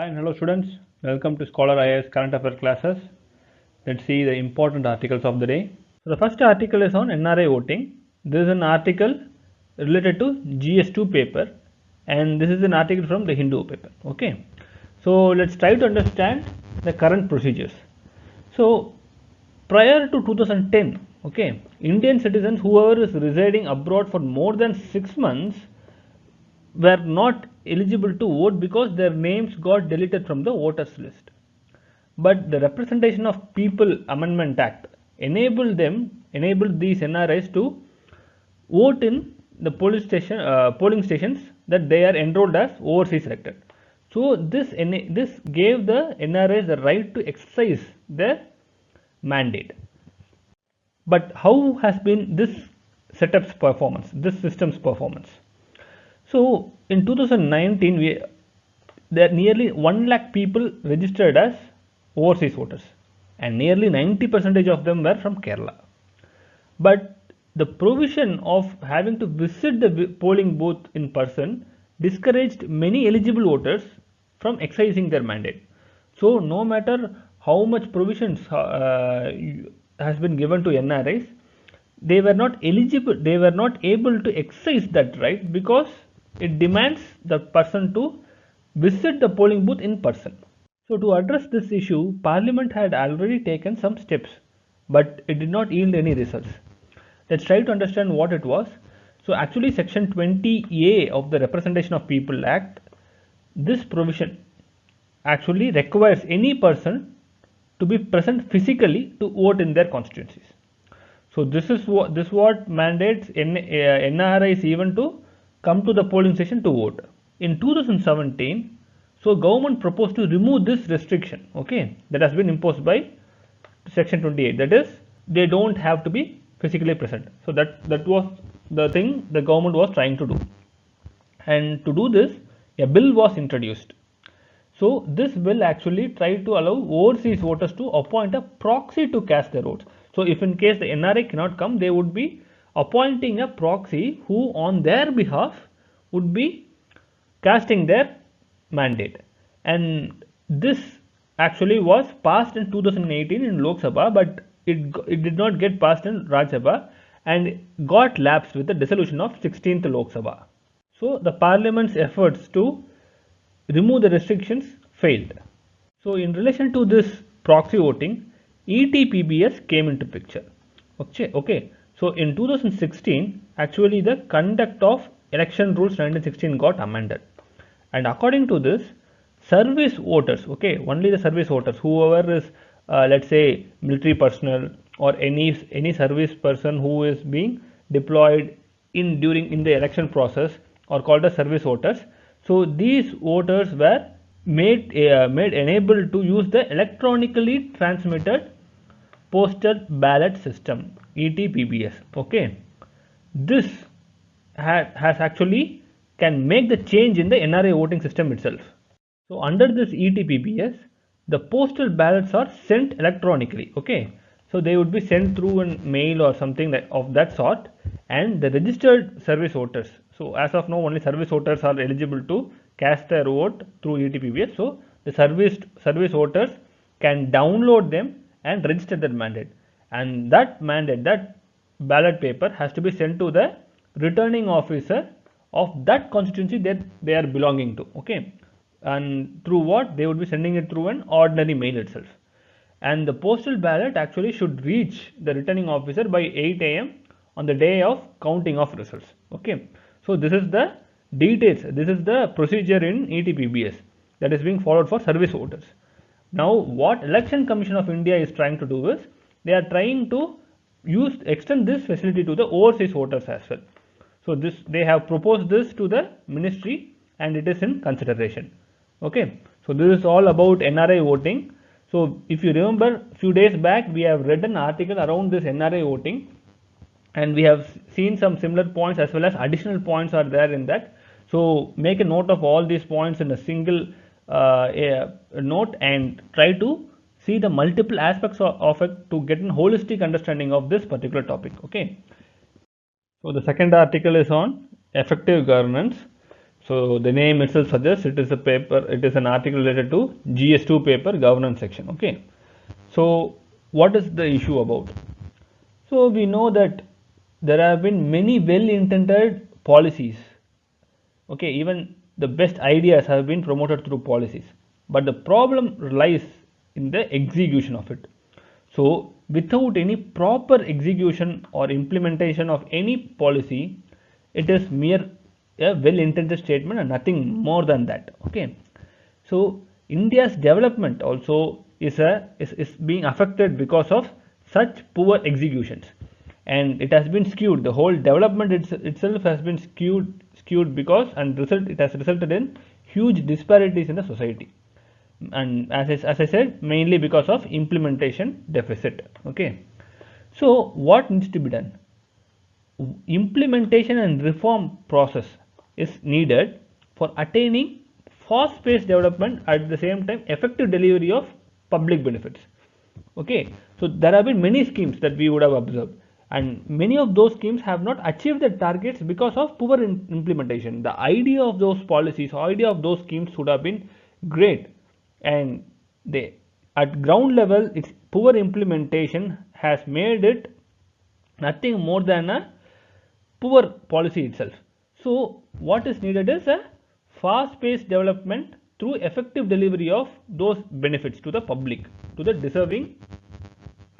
Hi and hello students, welcome to Scholar IAS current affair classes. Let's see the important articles of the day. So the first article is on NRI voting. This is an article related to GS2 paper and this is an article from the Hindu paper. Okay, so let's try to understand the current procedures. So prior to 2010, okay, Indian citizens whoever is residing abroad for more than 6 months were not eligible to vote because their names got deleted from the voters list. But the Representation of People Amendment Act enabled these NRIs to vote in the polling stations that they are enrolled as overseas elected. So this gave the NRIs the right to exercise their mandate. But how has been this setup's performance, this system's performance? So in 2019, there are nearly 1 lakh people registered as overseas voters and nearly 90% of them were from Kerala. But the provision of having to visit the polling booth in person discouraged many eligible voters from exercising their mandate. So no matter how much provisions has been given to NRIs, they were not able to exercise that right because it demands the person to visit the polling booth in person. So to address this issue, Parliament had already taken some steps, but it did not yield any results. Let's try to understand what it was. So actually section 20A of the Representation of People Act, this provision actually requires any person to be present physically to vote in their constituencies. So this what mandates NRIs even to come to the polling station to vote. In 2017, so government proposed to remove this restriction, okay, that has been imposed by section 28. That is, they don't have to be physically present. So that was the thing the government was trying to do. And to do this, a bill was introduced. So this bill actually tried to allow overseas voters to appoint a proxy to cast their votes. So if in case the NRI cannot come, they would be appointing a proxy who on their behalf would be casting their mandate. And this actually was passed in 2018 in Lok Sabha, but it did not get passed in Rajya Sabha and got lapsed with the dissolution of 16th Lok Sabha. So the parliament's efforts to remove the restrictions failed. So in relation to this proxy voting, ETPBS came into picture. Okay. So in 2016, actually the conduct of election rules 1916 got amended, and according to this, service voters, okay, only the service voters, whoever is let's say military personnel or any service person who is being deployed in the election process are called as service voters. So these voters were made enabled to use the electronically transmitted postal ballot system, ETPBS. Okay, this has actually can make the change in the NRI voting system itself. So under this ETPBS, the postal ballots are sent electronically. Okay, so they would be sent through a mail or something of that sort, and the registered service voters. So as of now, only service voters are eligible to cast their vote through ETPBS. So the service voters can download them and register their mandate, and that ballot paper has to be sent to the returning officer of that constituency that they are belonging to. Okay, and through what they would be sending it through an ordinary mail itself, and the postal ballot actually should reach the returning officer by 8 AM on the day of counting of results. Okay, so this is the details, this is the procedure in ETPBS that is being followed for service voters. Now what Election Commission of India is trying to do is they are trying to extend this facility to the overseas voters as well. So they have proposed this to the ministry and it is in consideration. Okay, so this is all about NRI voting. So if you remember, few days back we have read an article around this NRI voting, and we have seen some similar points as well as additional points are there in that. So make a note of all these points in a single note and try to see the multiple aspects of it to get a holistic understanding of this particular topic. Okay, so the second article is on effective governance. So the name itself suggests it is a paper, it is an article related to GS2 paper governance section. Okay. So what is the issue about? So we know that there have been many well-intended policies. Okay, even the best ideas have been promoted through policies, but the problem lies in the execution of it. So without any proper execution or implementation of any policy, it is mere a well-intended statement and nothing more than that. Okay, so India's development also is being affected because of such poor executions, and it has been skewed. The whole development itself has been skewed because it has resulted in huge disparities in the society, and as I said, mainly because of implementation deficit. Okay, so what needs to be done? Implementation and reform process is needed for attaining fast-paced development, at the same time effective delivery of public benefits. Okay, so there have been many schemes that we would have observed, and many of those schemes have not achieved the targets because of poor implementation. The idea of those policies, idea of those schemes would have been great, and they at ground level, its poor implementation has made it nothing more than a poor policy itself. So what is needed is a fast-paced development through effective delivery of those benefits to the public, to the deserving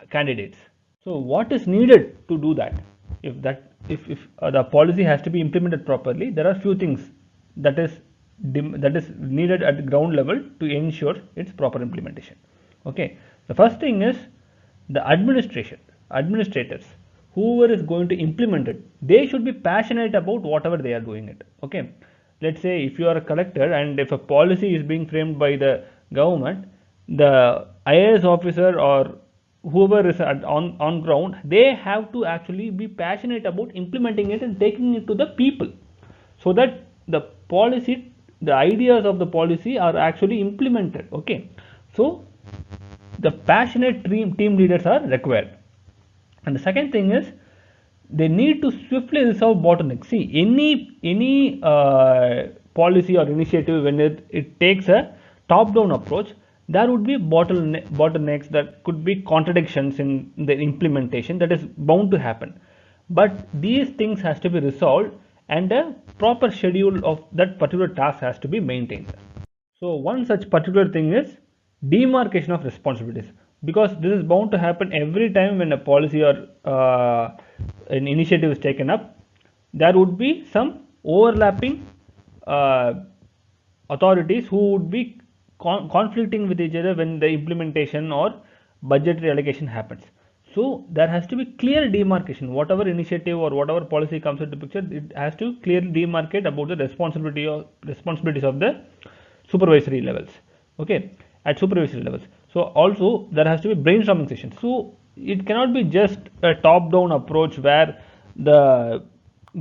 candidates. So what is needed to do that? If the policy has to be implemented properly, there are few things that is needed at the ground level to ensure its proper implementation. Okay, the first thing is the administrators, whoever is going to implement it, they should be passionate about whatever they are doing it. Okay, let's say if you are a collector and if a policy is being framed by the government, the IAS officer or whoever is on ground, they have to actually be passionate about implementing it and taking it to the people, so that the ideas of the policy are actually implemented. Okay, so the passionate team leaders are required. And the second thing is, they need to swiftly resolve bottlenecks. See, any policy or initiative, when it takes a top-down approach, there would be bottlenecks, that could be contradictions in the implementation, that is bound to happen. But these things has to be resolved, and a proper schedule of that particular task has to be maintained. So one such particular thing is demarcation of responsibilities, because this is bound to happen every time when a policy or an initiative is taken up. There would be some overlapping authorities who would be conflicting with each other when the implementation or budgetary allocation happens. So there has to be clear demarcation. Whatever initiative or whatever policy comes into the picture, it has to clearly demarcate about the responsibilities of the supervisory levels. Okay, at supervisory levels. So also there has to be brainstorming sessions. So it cannot be just a top-down approach where the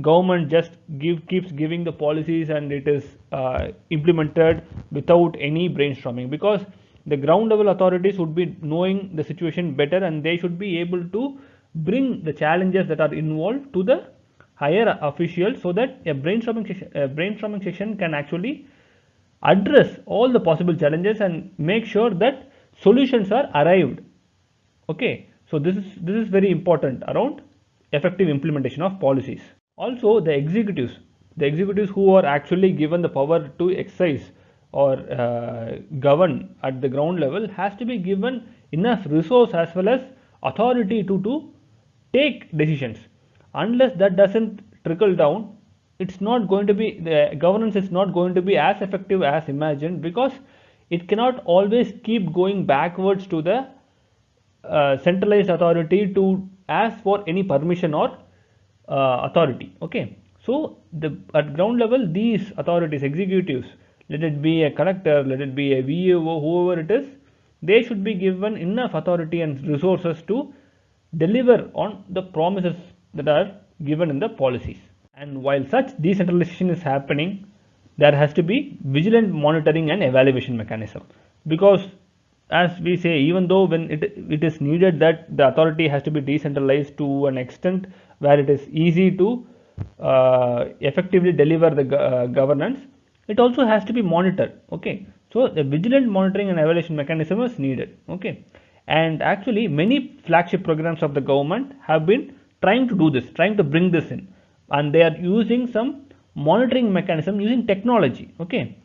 government just keeps giving the policies and it is implemented without any brainstorming, because the ground level authorities would be knowing the situation better, and they should be able to bring the challenges that are involved to the higher officials, so that a brainstorming session can actually address all the possible challenges and make sure that solutions are arrived. Okay, so this is very important around effective implementation of policies. Also, the executives who are actually given the power to exercise or govern at the ground level, has to be given enough resource as well as authority to take decisions. Unless that doesn't trickle down, it's not going to be, the governance is not going to be as effective as imagined, because it cannot always keep going backwards to the centralized authority to ask for any permission or authority. Okay, so at ground level, these authorities, executives, let it be a collector, let it be a VAO, whoever it is, they should be given enough authority and resources to deliver on the promises that are given in the policies. And while such decentralization is happening, there has to be vigilant monitoring and evaluation mechanism, because as we say, even though when it is needed that the authority has to be decentralized to an extent where it is easy to effectively deliver the governance, it also has to be monitored. Okay, so the vigilant monitoring and evaluation mechanism is needed. Okay, and actually many flagship programs of the government have been trying to do this, trying to bring this in, and they are using some monitoring mechanism using technology. Okay,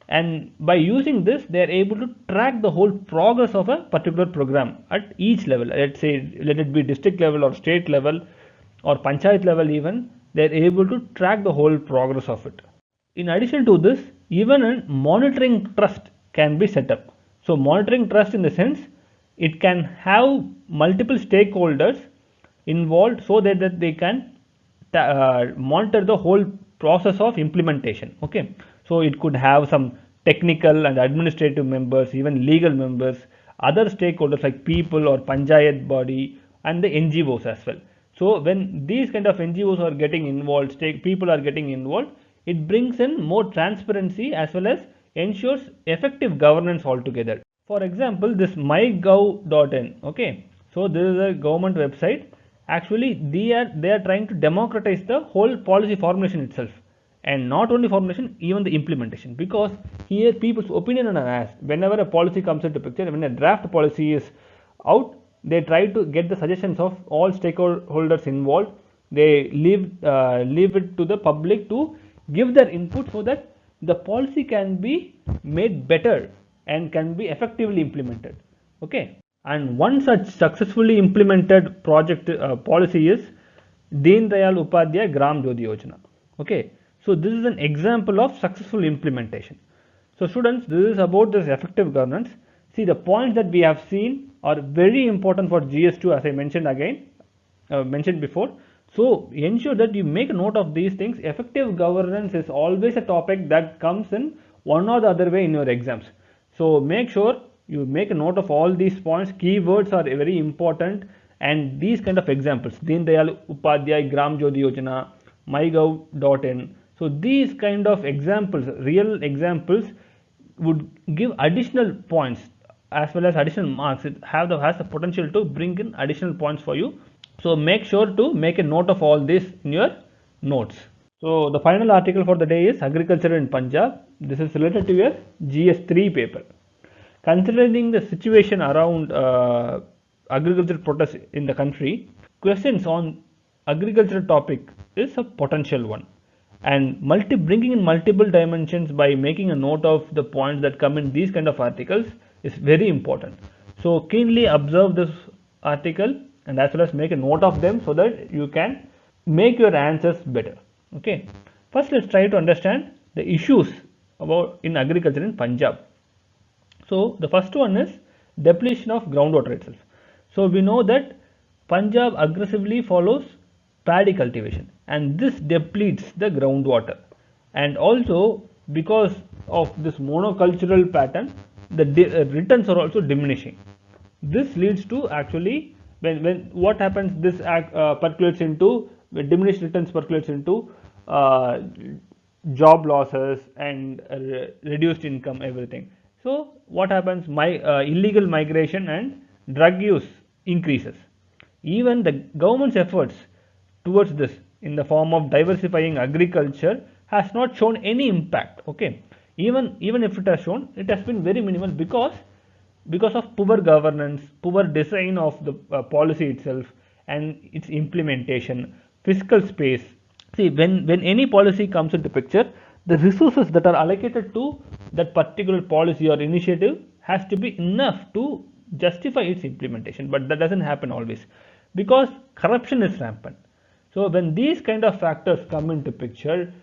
and by using this they are able to track the whole progress of a particular program at each level. Let's say, let it be district level or state level or panchayat level, even they are able to track the whole progress of it. In addition to this, even a monitoring trust can be set up. So monitoring trust in the sense, it can have multiple stakeholders involved so that they can monitor the whole process of implementation. Okay, so it could have some technical and administrative members, even legal members, other stakeholders like people or panchayat body, and the NGOs as well. So when these kind of NGOs are getting involved, people are getting involved, it brings in more transparency as well as ensures effective governance altogether. For example, this mygov.in, okay, so this is a government website. Actually they are trying to democratize the whole policy formulation itself, and not only formulation, even the implementation, because here people's opinion are asked whenever a policy comes into picture. When a draft policy is out, they try to get the suggestions of all stakeholders involved. They leave it to the public to give their input so that the policy can be made better and can be effectively implemented. Okay, and one such successfully implemented project policy is Deen Dayal Upadhyay Gram Jyoti Yojana. Okay, so this is an example of successful implementation. So students, this is about this effective governance. See, the points that we have seen are very important for GS2, as I mentioned before. So ensure that you make note of these things. Effective governance is always a topic that comes in one or the other way in your exams. So make sure you make a note of all these points. Keywords are very important, and these kind of examples, Deen Dayal Upadhyay Gram Jyoti Yojana, mygov.in. So these kind of examples, real examples, would give additional points as well as additional marks. It has the potential to bring in additional points for you. So make sure to make a note of all this in your notes. So the final article for the day is Agriculture in Punjab. This is related to your GS3 paper. Considering the situation around agricultural protests in the country, questions on agricultural topic is a potential one, and bringing in multiple dimensions by making a note of the points that come in these kind of articles is very important. So keenly observe this article and as well as make a note of them so that you can make your answers better. Okay, first let's try to understand the issues about in agriculture in Punjab. So the first one is depletion of groundwater itself. So we know that Punjab aggressively follows paddy cultivation, and this depletes the groundwater, and also because of this monocultural pattern, the returns are also diminishing. This leads to, actually, when what happens, this percolates into, diminished returns percolates into job losses and reduced income, everything. So what happens, illegal migration and drug use increases. Even the government's efforts towards this in the form of diversifying agriculture has not shown any impact. Okay, even if it has shown, it has been very minimal because of poor governance, poor design of the policy itself and its implementation, fiscal space. See, when any policy comes into picture, the resources that are allocated to that particular policy or initiative has to be enough to justify its implementation, but that doesn't happen always because corruption is rampant. So when these kind of factors come into picture,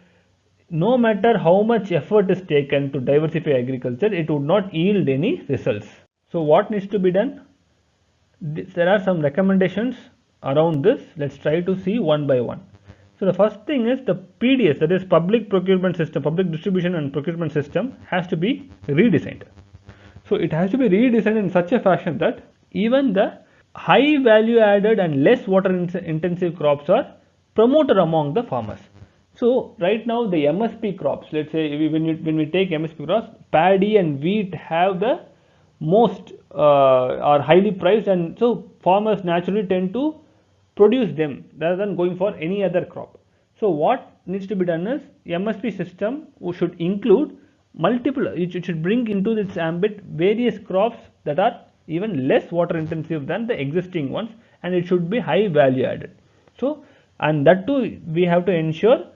no matter how much effort is taken to diversify agriculture, it would not yield any results. So what needs to be done? There are some recommendations around this. Let's try to see one by one. So the first thing is the PDS, that is public procurement system, public distribution and procurement system, has to be redesigned. So it has to be redesigned in such a fashion that even the high value added and less water intensive crops are promoted among the farmers. So right now the MSP crops, let's say when we take MSP crops, paddy and wheat have the most are highly priced, and so farmers naturally tend to produce them rather than going for any other crop. So what needs to be done is MSP system should include multiple, it should bring into its ambit various crops that are even less water intensive than the existing ones, and it should be high value added. So, and that too we have to ensure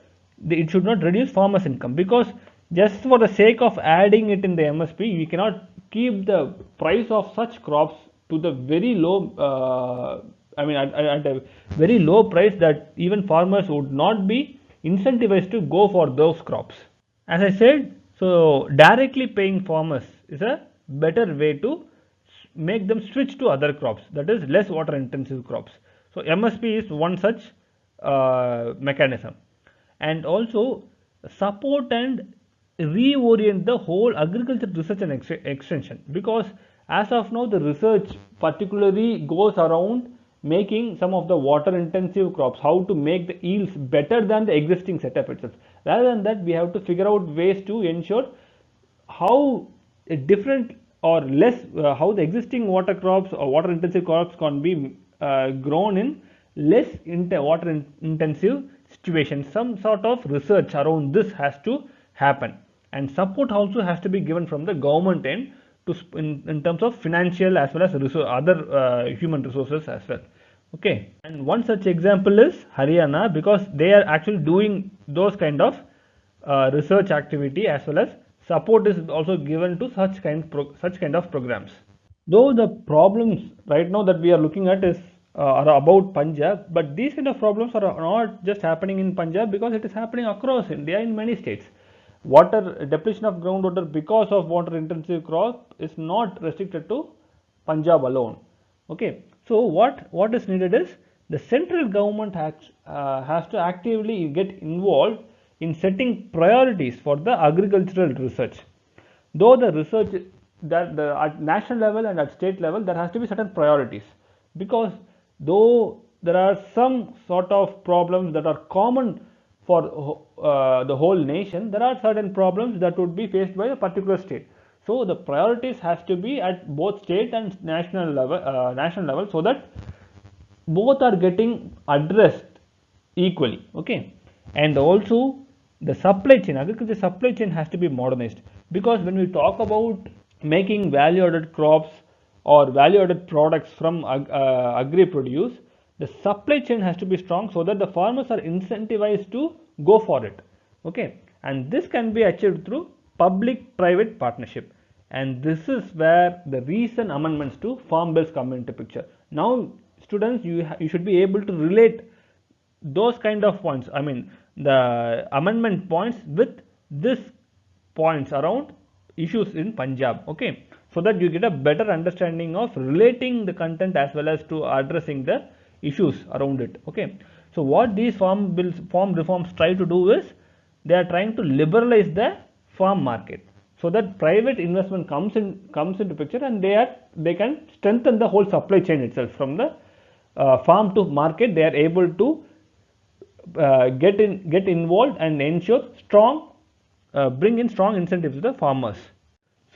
it should not reduce farmers income, because just for the sake of adding it in the MSP, we cannot keep the price of such crops to the very low, at a very low price that even farmers would not be incentivized to go for those crops. As I said, so directly paying farmers is a better way to make them switch to other crops, that is less water intensive crops. So MSP is one such mechanism. And also support and reorient the whole agriculture research and extension, because as of now the research particularly goes around making some of the water intensive crops, how to make the yields better than the existing setup itself. Rather than that, we have to figure out ways to ensure how a different or less how the existing water crops or water intensive crops can be grown in less water intensive situations. Some sort of research around this has to happen, and support also has to be given from the government end to in terms of financial as well as other human resources as well. Okay, and one such example is Haryana, because they are actually doing those kind of research activity, as well as support is also given to such kind of programs. Though the problems right now that we are looking at is are about Punjab, but these kind of problems are not just happening in Punjab, because it is happening across India in many states. Water depletion of groundwater because of water intensive crop is not restricted to Punjab alone. Okay, so what is needed is the central government has to actively get involved in setting priorities for the agricultural research. Though the research that at national level and at state level, there has to be certain priorities, because though there are some sort of problems that are common for the whole nation, there are certain problems that would be faced by a particular state. So the priorities has to be at both state and national level, so that both are getting addressed equally. Okay, and also the supply chain, agriculture supply chain has to be modernized, because when we talk about making value added crops or value added products from agri produce, the supply chain has to be strong, so that the farmers are incentivized to go for it. Okay, and this can be achieved through public private partnership, and this is where the recent amendments to farm bills come into picture. Now students, you should be able to relate those kind of points, the amendment points, with this points around issues in Punjab. Okay, so that you get a better understanding of relating the content as well as to addressing the issues around it. Okay, so what these farm reforms try to do is they are trying to liberalize the farm market, so that private investment comes into picture, and they can strengthen the whole supply chain itself from the farm to market. They are able to get involved and ensure strong bring in strong incentives to the farmers.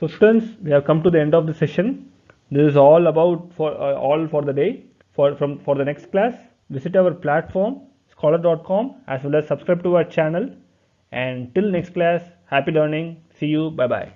So students, we have come to the end of the session. This is all about all for the day. For the next class, visit our platform scholar.com, as well as subscribe to our channel. And till next class, happy learning. See you. Bye bye.